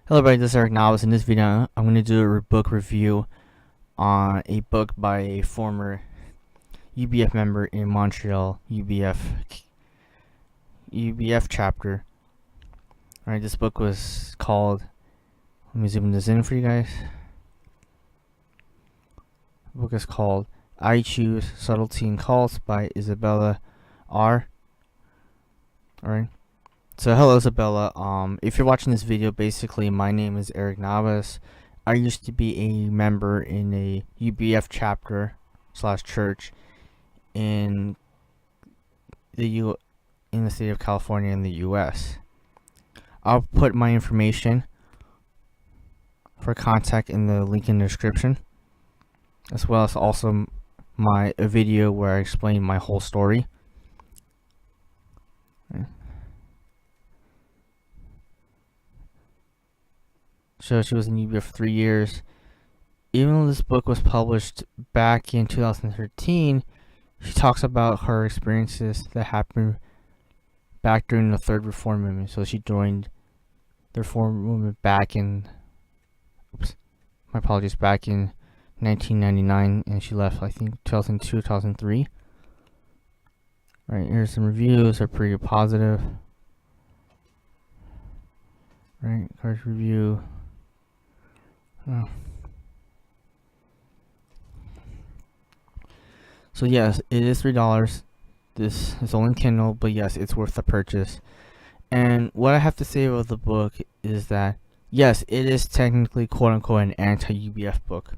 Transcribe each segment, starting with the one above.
Hello everybody, this is Eric Novice. In this video, I'm going to do a book review on a book by a former UBF member in Montreal UBF chapter. Alright, this book was called, let me zoom this in for you guys. The book is called I Choose Subtlety in Cults by Isabella R. Alright. So hello Isabella, if you're watching this video, basically my name is Eric Navas. I used to be a member in a UBF chapter / church in the state of California in the US. I'll put my information for contact in the link in the description, as well as also a video where I explain my whole story. So she was in UBF for 3 years. Even though this book was published back in 2013, she talks about her experiences that happened back during the Third Reform Movement. So she joined the Reform Movement back in, back in 1999, and she left, I think, 2002, 2003. Right, here's some reviews. They're pretty positive. Right, card review. Oh. So yes, it is $3. This is only Kindle, but yes, it's worth the purchase. And what I have to say about the book is that yes, it is technically quote unquote an anti-UBF book.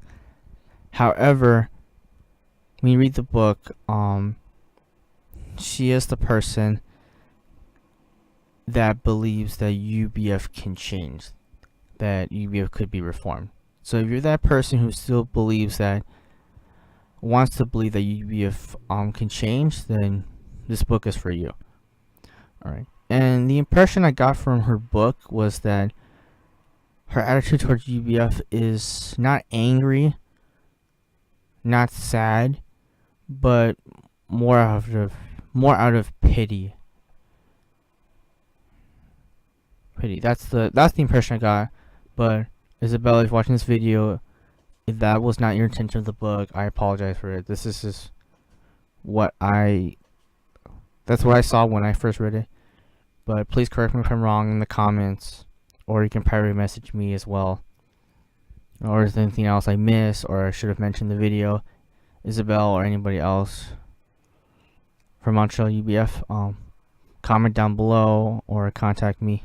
However, when you read the book, she is the person that believes that UBF can change, that UBF could be reformed. So if you're that person who still believes that, wants to believe that UBF can change, then this book is for you. Alright. And the impression I got from her book was that her attitude towards UBF is not angry, not sad, but more out of pity. That's the impression I got. But Isabella, if you're watching this video, if that was not your intention of the book, I apologize for it. This is just that's what I saw when I first read it. But please correct me if I'm wrong in the comments, or you can private message me as well. Or is there anything else I missed, or I should have mentioned in the video, Isabel or anybody else from Montreal UBF? Comment down below or contact me.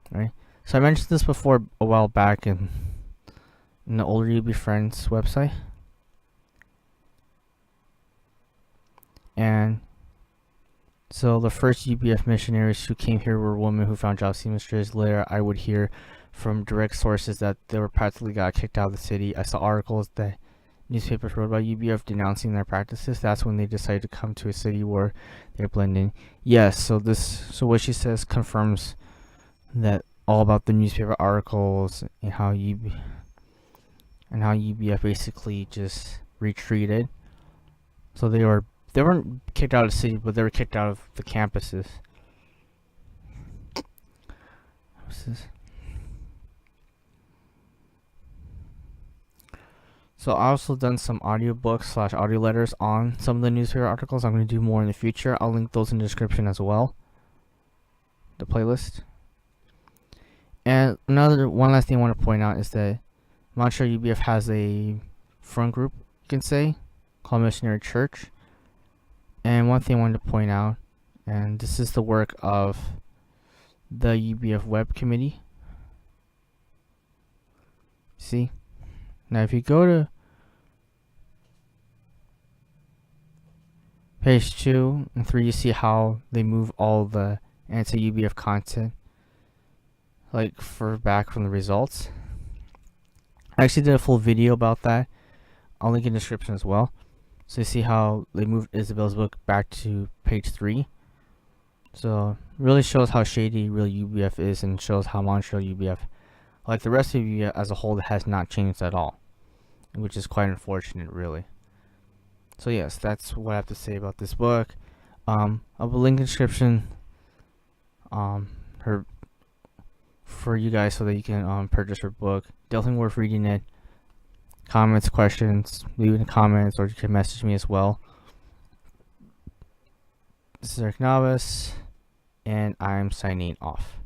Right. So I mentioned this before a while back in the Older UB Friends website. And so the first UBF missionaries who came here were women who found job seamstresses. Later, I would hear from direct sources that they were practically got kicked out of the city. I saw articles that newspapers wrote about UBF denouncing their practices. That's when they decided to come to a city where they're blending. Yes, so what she says confirms that all about the newspaper articles and how UBF basically just retreated. So they weren't kicked out of the city, but they were kicked out of the campuses. What's this? So I also done some audiobooks / audio letters on some of the newspaper articles. I'm going to do more in the future. I'll link those in the description as well, the playlist. And one last thing I want to point out is that Montreal UBF has a front group, you can say, called Missionary Church. And one thing I wanted to point out, and this is the work of the UBF web committee. See? Now if you go to page 2 and 3, you see how they move all the anti-UBF content back from the results. I actually did a full video about that. I'll link in the description as well. So you see how they moved Isabella's book back to page 3. So really shows how shady really UBF is, and shows how Montreal UBF, like the rest of UBF as a whole, has not changed at all, which is quite unfortunate, really. So yes, that's what I have to say about this book. I'll link in the description her for you guys so that you can purchase her book. Definitely worth reading it. Comments, questions, leave it in the comments, or you can message me as well. This is Eric Navas, and I'm signing off.